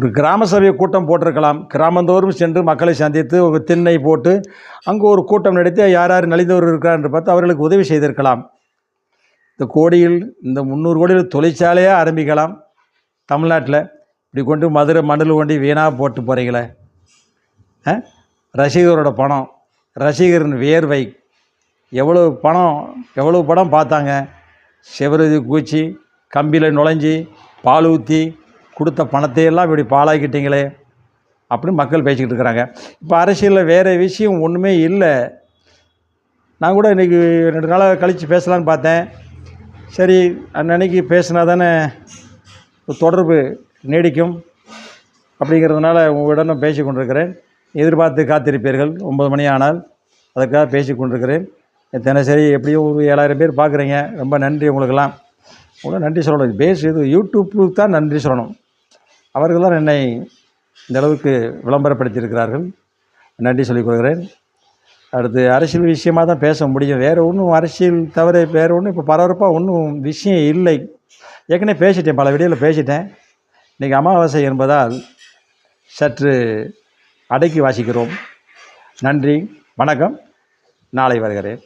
ஒரு கிராம சபை கூட்டம் போட்டிருக்கலாம். கிராமந்தோறும் சென்று மக்களை சந்தித்து ஒரு திண்ணை போட்டு அங்கு ஒரு கூட்டம் நடத்தி யார் யார் நலிந்தவர் இருக்கிறார் என்று பார்த்து அவர்களுக்கு உதவி செய்திருக்கலாம். இந்த கோடியில் இந்த 300 கோடியில் தொழிற்சாலையாக ஆரம்பிக்கலாம். தமிழ்நாட்டில் இப்படி கொண்டு மதுரை மண்ணில் கொண்டு வீணாக போட்டு போகிறீங்களே. ரசிகரோட பணம், ரசிகரின் வியர்வை, எவ்வளோ படம் பார்த்தாங்க. செவருதி கூச்சி, கம்பியில் நுழைஞ்சி, பால் ஊற்றி கொடுத்த பணத்தையெல்லாம் இப்படி பாழாக்கிட்டீங்களே அப்படின்னு மக்கள் பேசிக்கிட்டு இருக்கிறாங்க. இப்போ அரசியலில் வேறு விஷயம் ஒன்றுமே இல்லை. நான் கூட இன்றைக்கி 2 நாளாக கழித்து பேசலான்னு பார்த்தேன். சரி, அன்னைக்கு பேசினா தானே தொடர்பு நீடிக்கும் அப்படிங்கிறதுனால உங்களிடம் பேசி கொண்டிருக்கிறேன். எதிர்பார்த்து காத்திருப்பீர்கள் 9 மணி ஆனால், அதுக்காக பேசி கொண்டிருக்கிறேன். தினசரி எப்படியும் ஒரு 7000 பேர் பார்க்குறீங்க. ரொம்ப நன்றி உங்களுக்கெல்லாம். உங்களுக்கு நன்றி சொல்லணும். இது யூடியூப்புக்கு தான் நன்றி சொல்லணும். அவர்கள் தான் என்னை இந்த அளவுக்கு விளம்பரப்படுத்தியிருக்கிறார்கள். நன்றி சொல்லிக் கொள்கிறேன். அடுத்து அரசியல் விஷயமாக தான் பேச முடியும். வேறு ஒன்றும் அரசியல் தவிர வேறு ஒன்றும் இப்போ பரபரப்பாக ஒன்றும் விஷயம் இல்லை. ஏற்கனவே பேசிட்டேன், பல வீடியோவில் பேசிட்டேன். இன்றைக்கி அமாவாசை என்பதால் சற்று அடக்கி வாசிக்கிறோம். நன்றி, வணக்கம். நாளை வருகிறேன்.